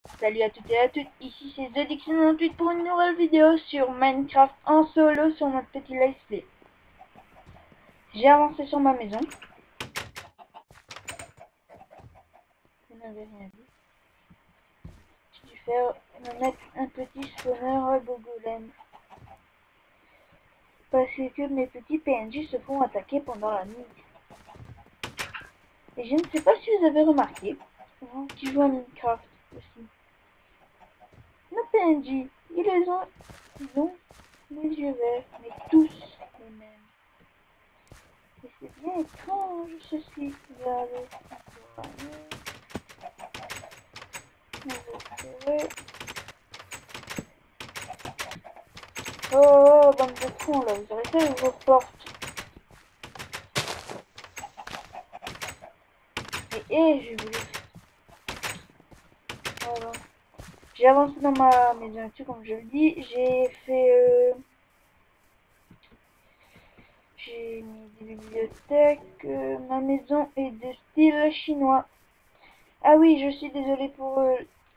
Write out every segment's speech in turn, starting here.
Salut à toutes et à toutes, ici c'est TheDix98 pour une nouvelle vidéo sur Minecraft en solo sur notre petit let's play. J'ai avancé sur ma maison. Vous n'avez rien vu. J'ai dû faire me mettre un petit spawner golem. Parce que mes petits PNJ se font attaquer pendant la nuit. Et je ne sais pas si vous avez remarqué, vous qui jouez à Minecraft aussi. Nos PNJ, ils ont les yeux verts, mais tous les mêmes. Et c'est bien étrange ceci. Regardez. Oh, bande de cons là, vous arrêtez avec vos portes. J'ai voulu. Voilà. J'ai avancé dans ma maison, comme je le dis. J'ai fait. J'ai mis des bibliothèques. Ma maison est de style chinois. Ah oui, je suis désolée pour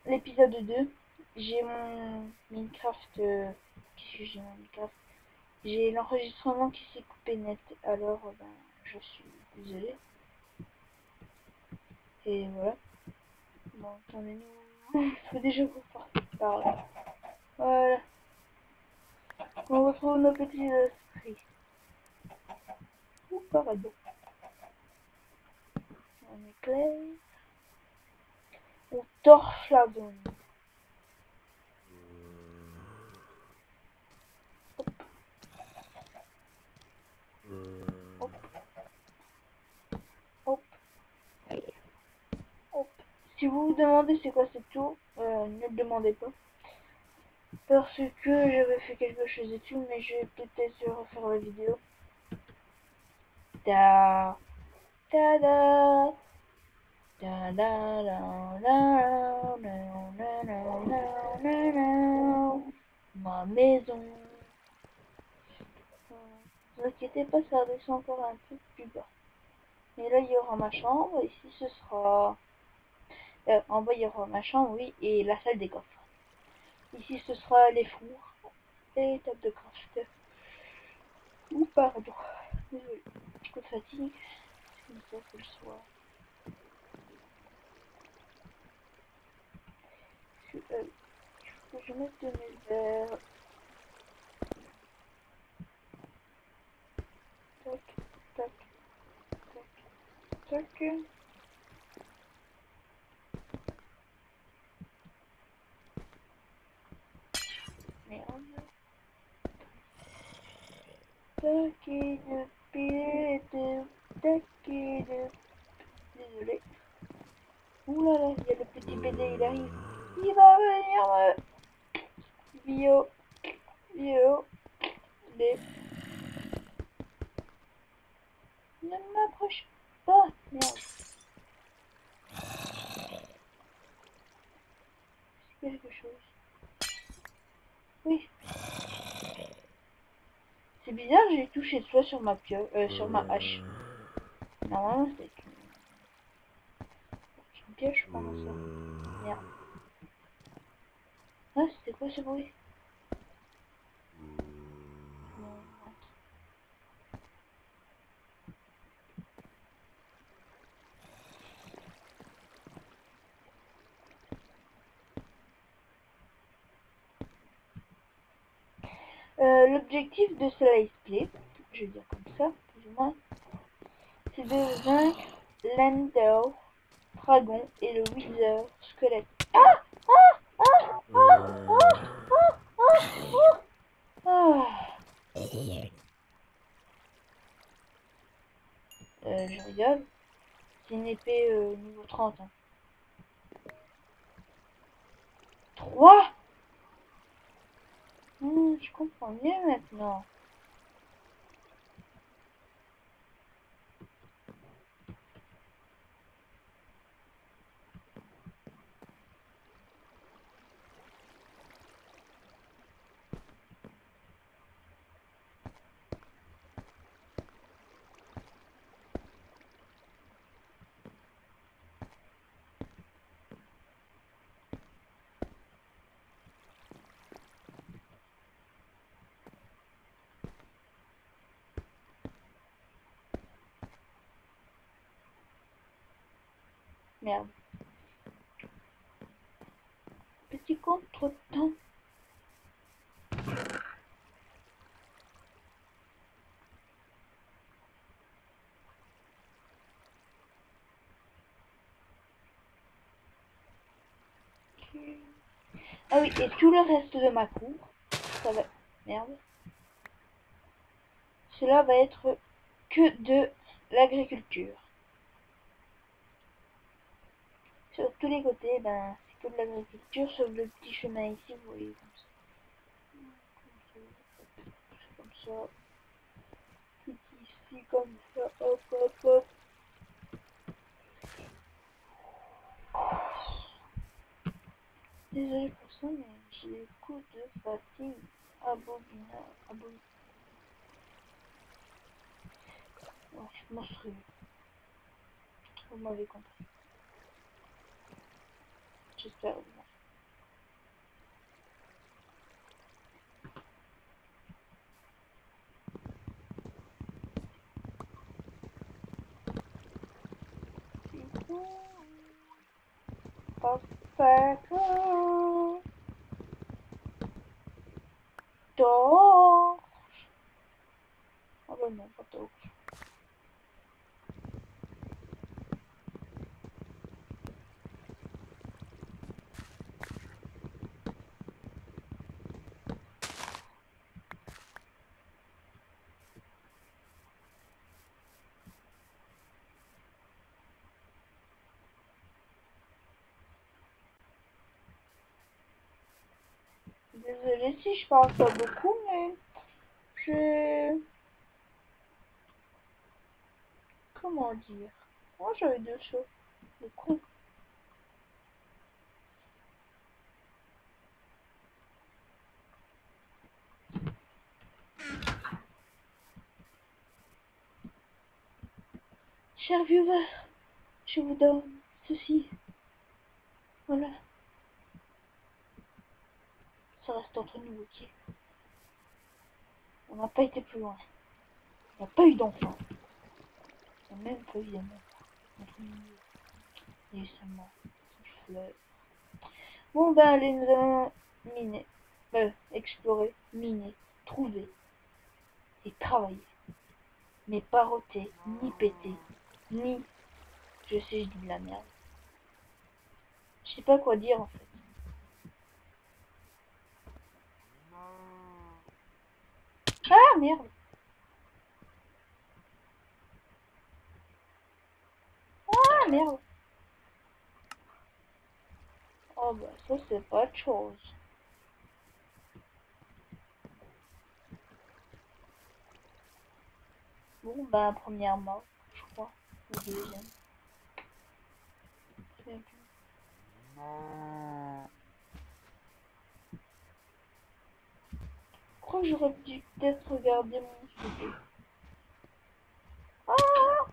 l'épisode 2. J'ai mon Minecraft. Qu'est-ce que j'ai mon Minecraft? J'ai l'enregistrement qui s'est coupé net. Alors, ben, je suis désolée. Et voilà. Bon, attendez-nous. Faut déjà qu'on parte par là. Voilà. On retrouve nos petits esprits. Ou pardon. On éclaire. On torche la zone. Hop. Hop. Hop. Si vous vous demandez c'est quoi cette tour, ne le demandez pas. Parce que j'avais fait quelque chose dessus, mais je vais peut-être refaire la vidéo. Ta ta da da da da da da. Ma maison. Ne vous inquiétez pas, ça descend encore un peu plus bas. Et là, il y aura ma chambre. Ici, ce sera... en bas, il y aura ma chambre, oui, et la salle des coffres. Ici, ce sera les fours et les tables de craft. Ou pardon. Désolé. Coup de fatigue. C'est comme ça que le soir. Il faut que je mette de mes verres. Tac, tac, tac, tac. Merde. Tac et de pied de... Tac et de... Désolé. Ouh là là, il y a le petit BD, il arrive. Il va venir me... Bio. Bio. Les... Ne m'approche pas. Merde. C'est quelque chose. Oui. C'est bizarre, j'ai touché de soi sur ma sur ma hache. Normalement, c'est une pioche, je pense. Merde. Ah, c'était quoi ce bruit? L'objectif de ce let's play, je vais dire comme ça, plus ou moins, c'est de vaincre l'Ender Dragon et le Wither Squelette. Ah ah ah ah ah ah ah ah. Je rigole. C'est une épée niveau 30. Hein. 3. Je comprends mieux maintenant. Merde. Petit contre-temps. Ah oui, et tout le reste de ma cour, ça va... Merde. Cela va être que de l'agriculture. Sur tous les côtés, ben, c'est que de l'agriculture, sauf le petit chemin ici, vous voyez, comme ça. Tout ici, comme ça, hop, hop, hop. Désolé pour ça, mais j'ai des coups de fatigue abominable. Ouais, monstrueux. Vous m'avez compris. J'espère. Parfait. Torche. Ah bah non, pas torche. Désolée si je parle pas beaucoup, mais je... Comment dire? Moi j'avais deux choses. Le con. Cher viewer, je vous donne ceci. Voilà. Ça reste entre nous, ok? On n'a pas été plus loin. Il n'y a pas eu d'enfant. Il n'y a même pas eu d'amour. Entre nous. Il y a eu seulement une fleur. Bon ben allez, nous allons miner. Explorer, miner, trouver et travailler. Mais pas roter, ni péter, ni... Je sais, je dis de la merde. Je sais pas quoi dire en fait. Ah merde. Ah merde. Oh bah ça c'est pas autre chose. Bon bah premièrement, je crois. Ou deuxième. Je crois que j'aurais dû peut-être regarder mon studio. Ah non.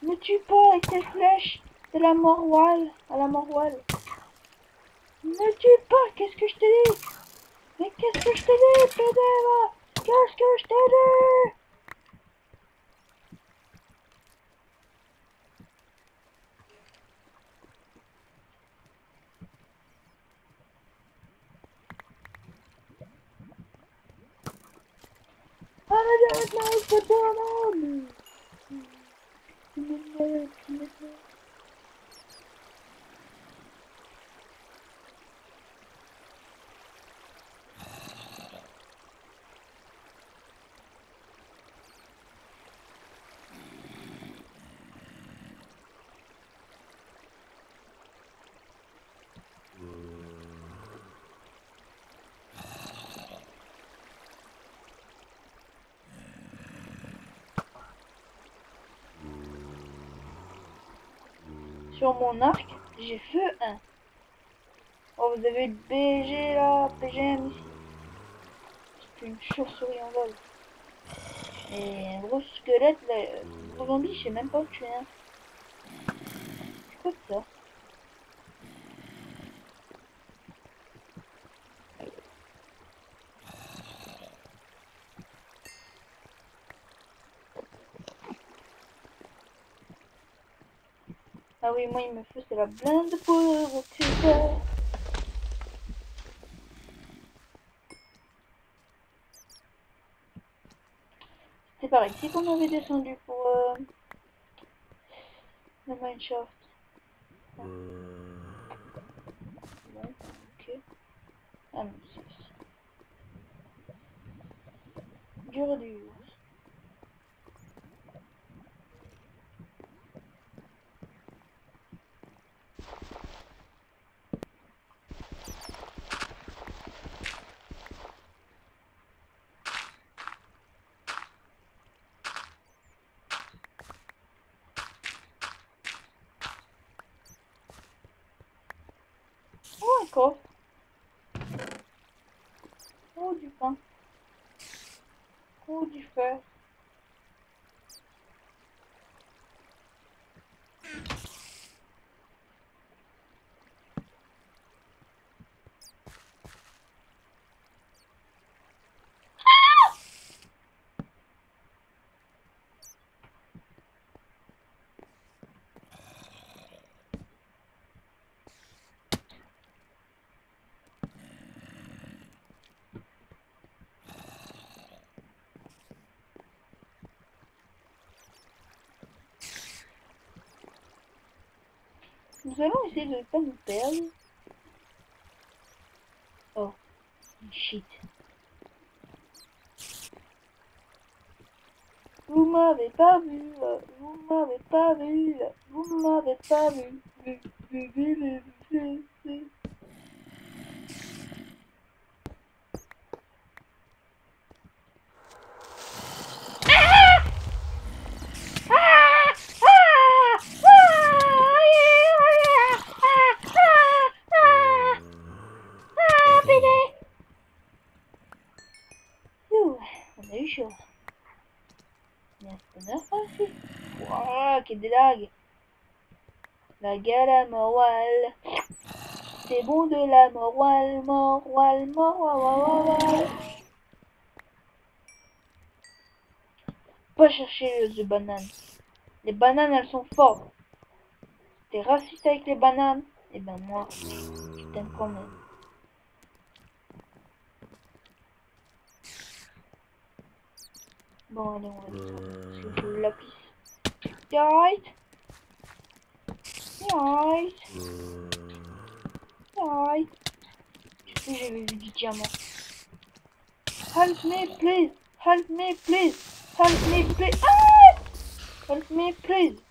Ne tue pas avec tes flèches de la morwal à la morwal. Ne tue pas, qu'est-ce que je t'ai dit? Mais qu'est-ce que je t'ai dit, pédéva? Qu'est-ce que je t'ai dit? Arrête avec ce bonhomme! Tu m'énerves, tu m'énerves. Sur mon arc, j'ai feu 1. Oh, vous avez le BG là, PGM ici. C'est une chauve-souris en vol. Et un gros squelette là, gros zombie, je sais même pas où tu es. C'est quoi ça? Ah oui, moi il me faut c'est la blinde pour creeper. C'est par ici qu'on avait descendu pour le mineshaft. Bon, ok. Ah non, c'est ici. Dur. Oh, un coffre. Oh, du pain. Oh, du fer. Nous allons essayer de ne pas nous perdre. Oh, shit. Vous m'avez pas vu, vous m'avez pas vu, vous m'avez pas vu. On a eu chaud. Il y a un spawner par ici. Wouah, quelle délague. La gale morale. C'est bon de la morale, morale. Pas chercher les bananes. Les bananes, elles sont fortes. T'es raciste avec les bananes? Eh ben moi, je t'aime quand même. Bon, allez, on va descendre. Parce qu'il faut le lapis. Right. Du coup, j'avais vu du diamant. Help me, please. Help me, please. Help me, please. Ah! Help me, please.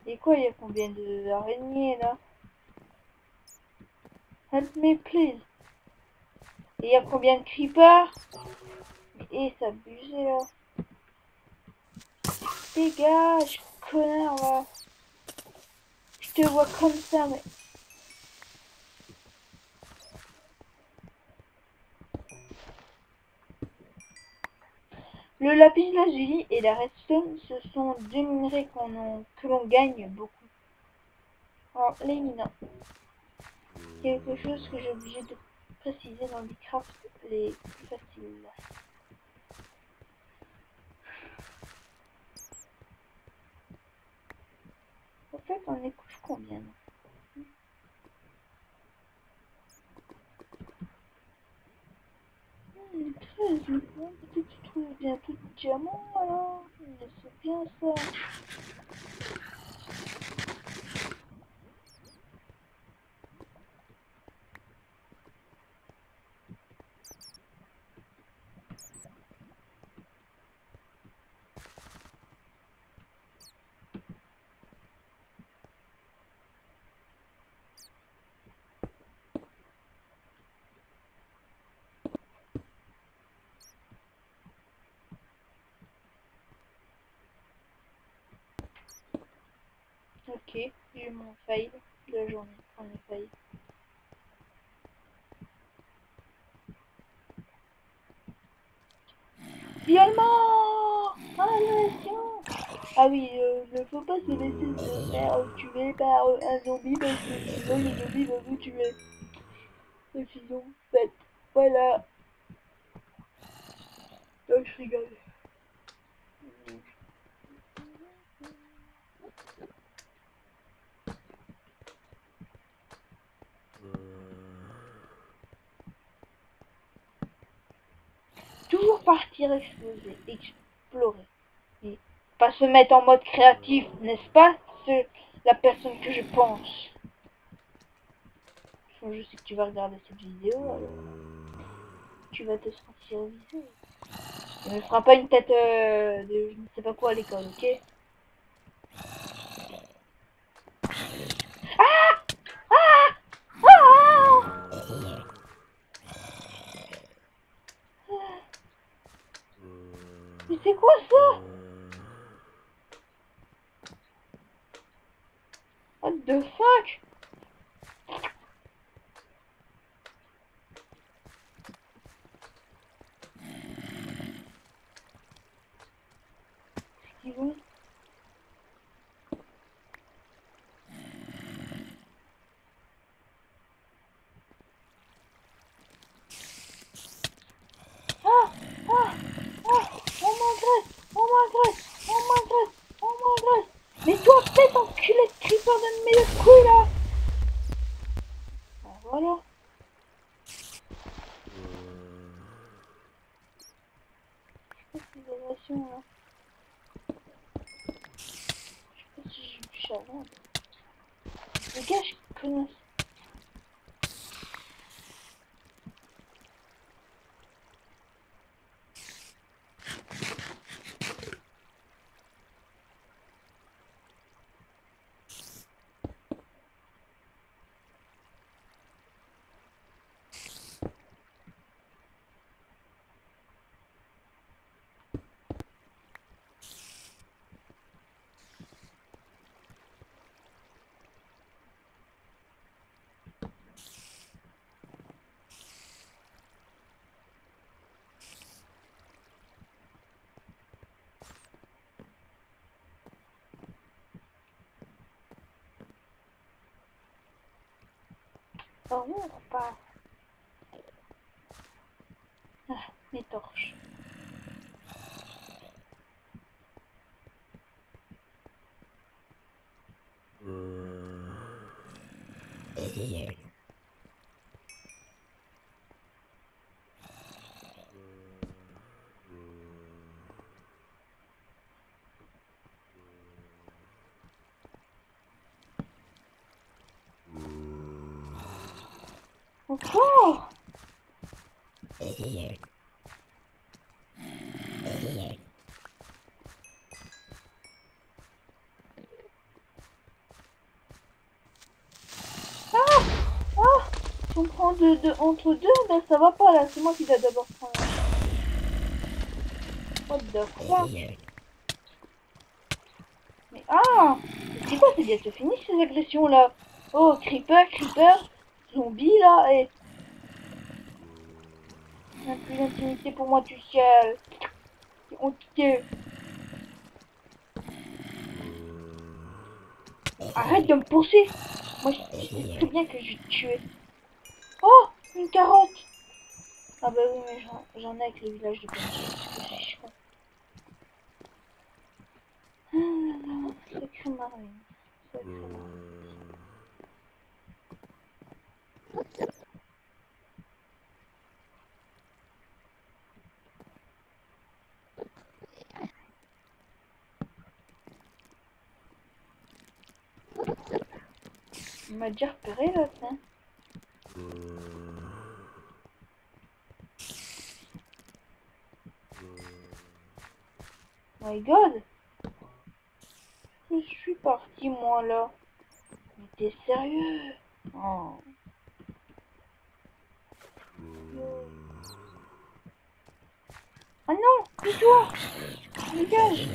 Et quoi, il y a combien d'araignées là? Help me, please. Et il y a combien de creepers? Et ça abusé là. Dégage, connard là. Je te vois comme ça, mais... Le lapis lazuli et la redstone, ce sont deux minerais que l'on gagne beaucoup en les minant. Quelque chose que j'ai obligé de préciser dans les crafts les plus faciles. En fait, on est couche combien? 13, mais bon, peut-être que tu trouves bientôt de diamants alors. Mais c'est bien ça. Ok, j'ai eu mon fail de la journée. On est fail. Violement! Agression! Ah oui, ne faut pas se laisser se faire tuer par un zombie parce que sinon le zombie va vous tuer. Décision faite. Voilà. Je rigole. partir explorer. Et pas se mettre en mode créatif, n'est-ce pas, la personne que je pense. Je sais que tu vas regarder cette vidéo, alors tu vas te sentir visé. Tu ne feras pas une tête de je ne sais pas quoi à l'école, ok? Ah! Ah! Ah! Mais c'est quoi ça? What the fuck? Ils vont. Ah! Ah! Ah! Oh my god! Oh my god! Oh my god! Oh my god! Mais toi, fais ton enculé de creeper de mes deux couilles là! Ah, voilà. Qu'est-ce que c'est l'agression là? Je sais pas si j'ai du charbon. Dégage, connasse. Oh, on repart. Ah, mes torches. Encore! Ah! Ah! Si on prend entre deux, ben ça va pas là, c'est moi qui dois d'abord prendre. What the fuck? Mais ah! C'est quoi, c'est bientôt fini ces agressions là? Oh, creeper, zombie là, et. Il n'y a plus d'intimité pour moi du ciel. C'est honteux. Arrête de me poursuivre. Moi, je sais très bien que je vais te tuer. Oh, une carotte. Ah bah oui, mais j'en ai avec le village de Benji, parce que je suis con. Ah là là, sacré marine. Sacré marine. Il m'a déjà repéré l'autre, hein. My god. Je suis parti moi là. Mais t'es sérieux? Oh. Ah non, c'est toi. Dégage.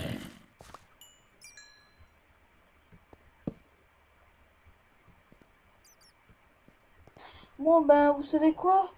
Bon ben, vous savez quoi?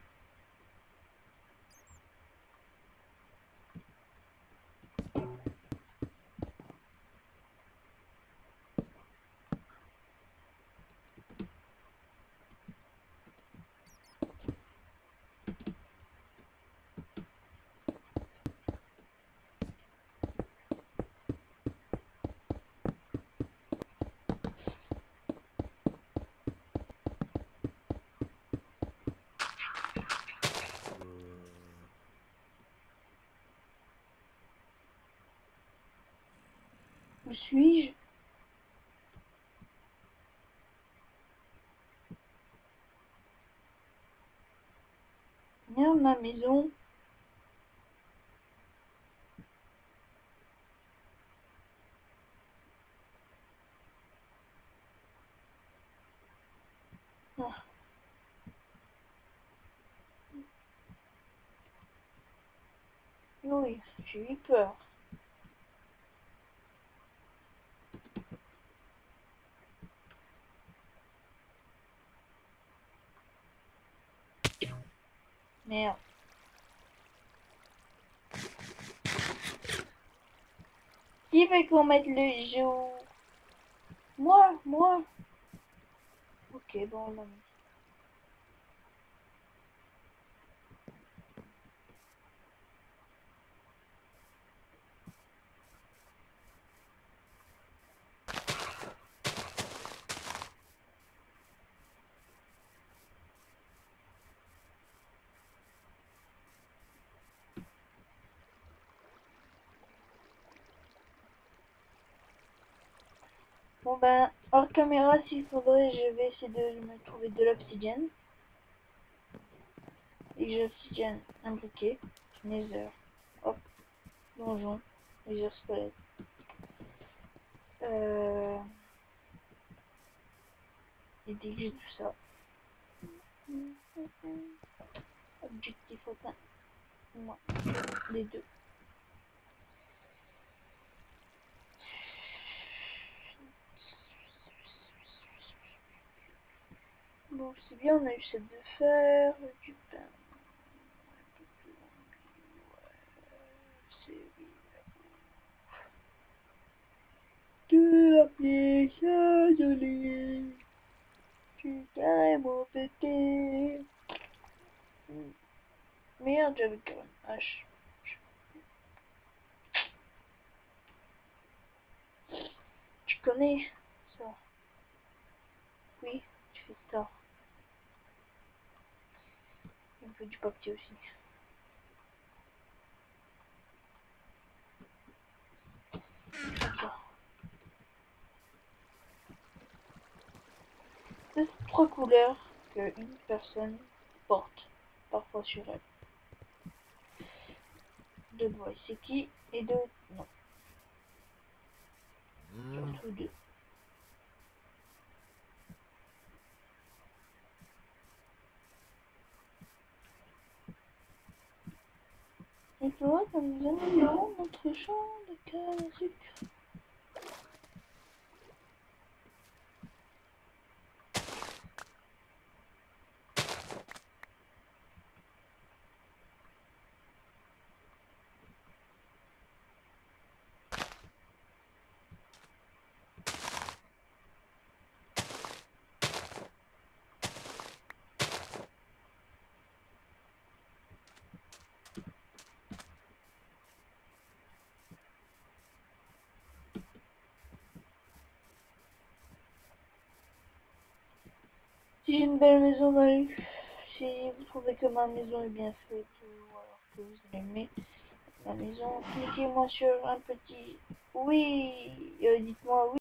suis-je? Merde, ma maison. Ah. Oui, j'ai eu peur. Merde. Qui veut qu'on mette le jour? Moi. Ok, bon, on l'a mis. Bon ben, hors caméra, s'il faudrait, je vais essayer de me trouver de l'obsidienne. Et j'ai l'obsidienne imbriquée. Nether. Hop. Donjon. Nether squelette. Et dès que j'ai tout ça. Objectif atteint. Moi. Les deux. Bon, c'est bien, on a eu cette de fer, du pain. De la pièce de lit. Tu es carrément pété. Merde, j'avais quand même H. Tu connais ça? Oui, tu fais ça. Un peu du papier aussi. D'accord. C'est trois couleurs qu'une personne porte parfois sur elle. Deux bois, c'est qui et deux non. Surtout deux. Et toi, ça nous améliorons notre champ de canne à sucre. Si j'ai une belle maison dans les... Si vous trouvez que ma maison est bien faite ou alors que vous aimez ma maison, cliquez-moi sur un petit oui, dites-moi oui.